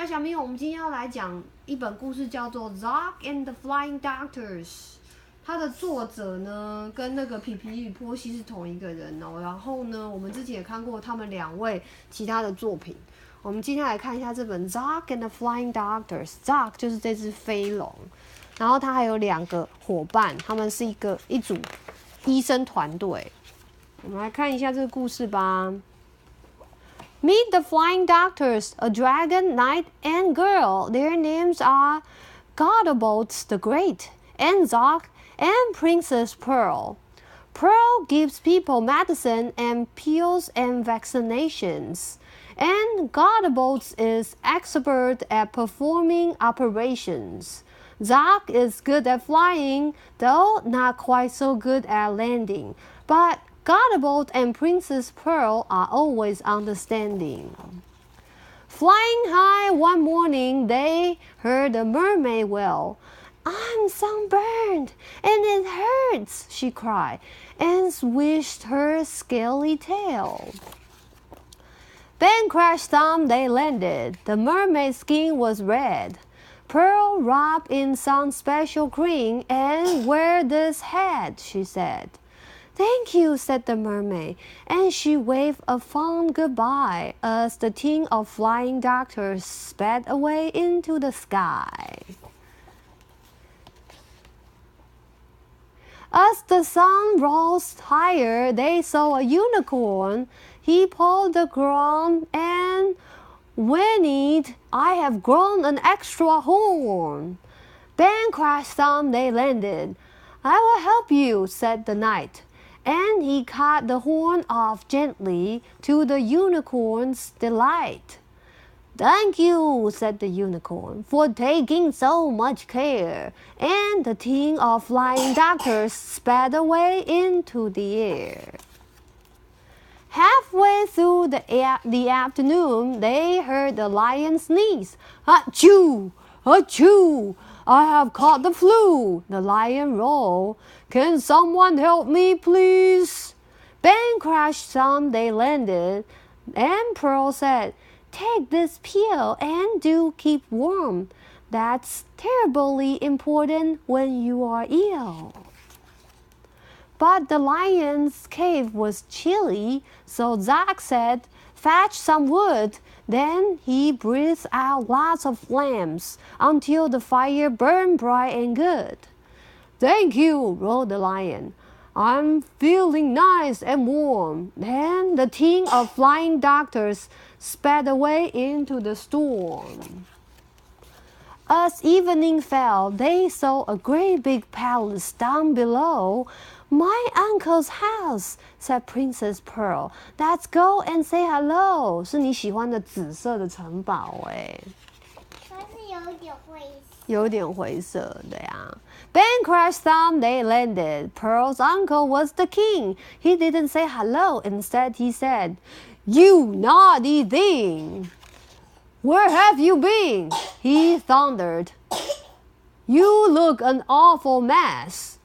小咪，我们今天要来讲一本故事，叫做《Zog and the Flying Doctors》。它的作者呢，跟那个皮皮与波西是同一个人哦。然后呢，我们之前也看过他们2位其他的作品。我们今天来看一下这本《Zog and the Flying Doctors》。Zog 就是这只飞龙，然后他还有2个伙伴，他们是一组医生团队。我们来看一下这个故事吧。Meet the flying doctors, a dragon, knight, and girl. Their names are Gadabout the Great, and Zog, and Princess Pearl. Pearl gives people medicine and pills and vaccinations. And Gadabout is expert at performing operations. Zog is good at flying, though not quite so good at landing. But Gadabout and Princess Pearl are always understanding. Flying high one morning, they heard a mermaid wail. "I'm sunburned, and it hurts," she cried, and swished her scaly tail. Then crash thump they landed. The mermaid's skin was red. "Pearl rubbed in some special cream and wear this hat," she said.Thank you, said the mermaid, and she waved a fond goodbye as the team of flying doctors sped away into the sky. As the sun rose higher, they saw a unicorn. He pawed the ground and whinnied, "I have grown an extra horn." Bang, crash, thump, they landed. "I will help you," said the knight.And he cut the horn off gently, to the unicorn's delight. "Thank you," said the unicorn, "for taking so much care." And the team of flying doctors sped away into the air. Halfway through the afternoon, they heard the lion sneeze. "Achoo! Achoo! I have caught the flu," the lion roared. "Can someone help me, please?" Bang, crash, thump, they landed. And Pearl said, "Take this pill and do keep warm. That's terribly important when you are ill." But the lion's cave was chilly, so Zog said, "Fetch some wood." Then he breathed out lots of flames until the fire burned bright and good. "Thank you," roared the lion. "I'm feeling nice and warm." Then the team of flying doctors sped away into the storm. As evening fell, they saw a great big palace down below. "My uncle's house," said Princess Pearl. "Let's go and say hello." 是你喜欢的紫色的城堡哎。它是有点灰色。有点灰色的呀。Bang, crash, thump, they landed. Pearl's uncle was the king. He didn't say hello. Instead, he said, "You naughty thing! Where have you been?" he thundered. "You look an awful mess.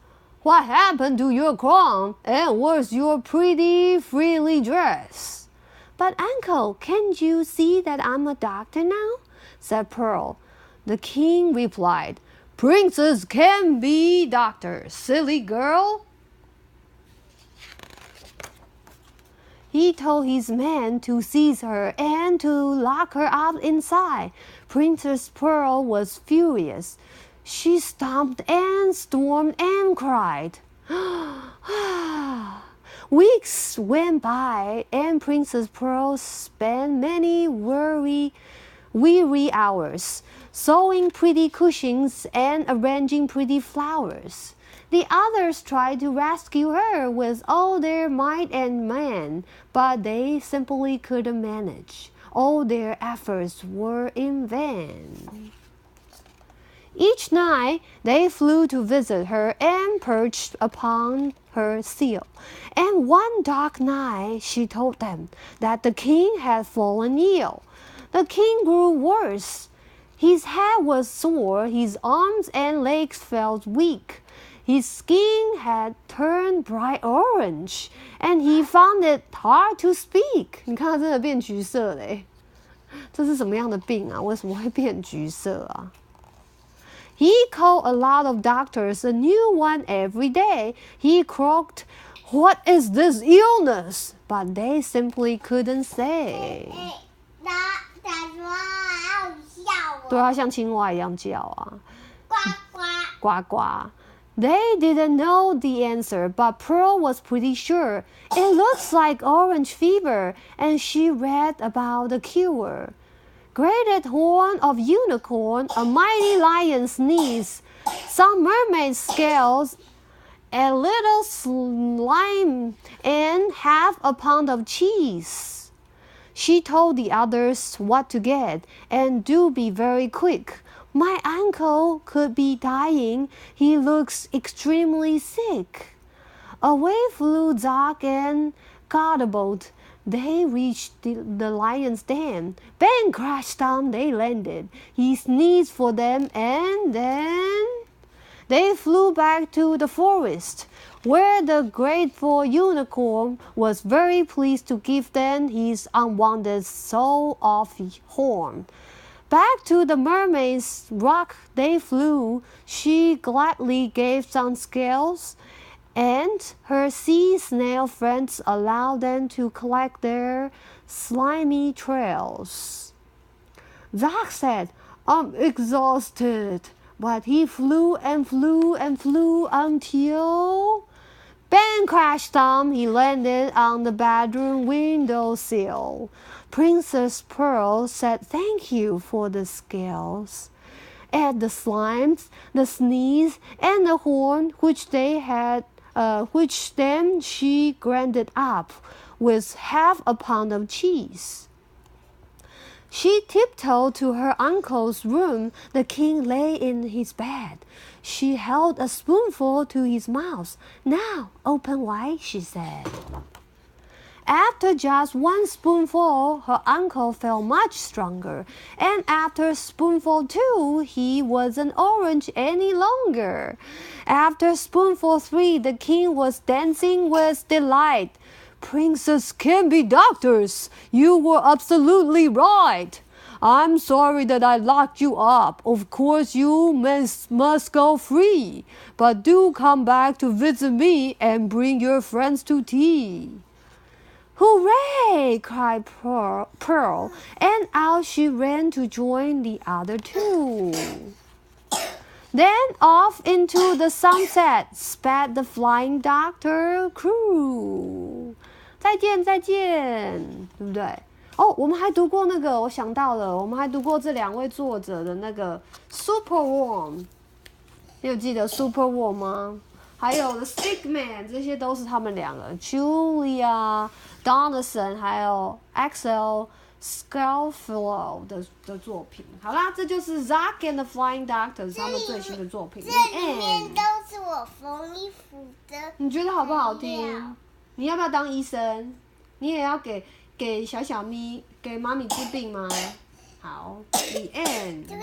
What happened to your crown? And where's your pretty, frilly dress?" "But uncle, can't you see that I'm a doctor now?" said Pearl. The king replied, "Princes can be doctors, silly girl." He told his men to seize her and to lock her up inside. Princess Pearl was furious. She stomped and stormed and cried. Weeks went by, and Princess Pearl spent many weary hours sewing pretty cushions and arranging pretty flowers. The others tried to rescue her with all their might and main, but they simply couldn't manage. All their efforts were in vain. Each night they flew to visit her and perched upon her seal. And one dark night she told them that the king had fallen ill. The king grew worse. His head was sore, his arms and legs felt weak. His skin had turned bright orange, and he found it hard to speak. 你看他真的变橘色嘞。这是什么样的病啊？为什么会变橘色啊？ He called a lot of doctors, a new one every day. He croaked, "What is this illness?" But they simply couldn't say. 他说好笑哦。对啊，像青蛙一样叫啊。呱呱。呱呱。They didn't know the answer, but Pearl was pretty sure. It looks like orange fever, and she read about the cure. Grated horn of unicorn, a mighty lion's sneeze, some mermaid scales, a little slime, and half a pound of cheese. She told the others what to get, and do be very quick. My uncle could be dying. He looks extremely sick. Away flew Zog and Gadabout. They reached the lion's den. Bang, crash, down they landed. He sneezed for them, and then they flew back to the forest, where the grateful unicorn was very pleased to give them his unwanted soul-off horn. Back to the mermaid's rock they flew. She gladly gave some scales, and her sea snail friends allowed them to collect their slimy trails. Zog said, "I'm exhausted," but he flew and flew and flew until... Bang, crash, down, he landed on the bedroom windowsill. Princess Pearl said thank you for the scales. At the slimes, the sneeze, and the horn which they had, which then she grinded up with half a pound of cheese. She tiptoed to her uncle's room. The king lay in his bed. She held a spoonful to his mouth. "Now, open wide," she said. After just one spoonful, her uncle felt much stronger, and after spoonful 2, he wasn't orange any longer. After spoonful 3, the king was dancing with delight. "Princes can be doctors. You were absolutely right. I'm sorry that I locked you up. Of course you must go free. But do come back to visit me and bring your friends to tea." "Hooray!" cried Pearl, and out she ran to join the other two. Then off into the sunset sped the flying doctor crew. 再见，再见，对不对？哦，我们还读过那个，我想到了，我们还读过这2位作者的那个 Super Worm， 你有记得 Super Worm 吗？还有 The Stick Man， 这些都是他们2个 ，Julia Donaldson 还有 Axel Scarflow 的作品。好啦，这就是 Zog and the Flying Doctors 他们最新的作品。这里面都是我缝衣服的。你觉得好不好听？你要不要当医生？你也要给小咪给妈咪治病吗？好 ，The end。这个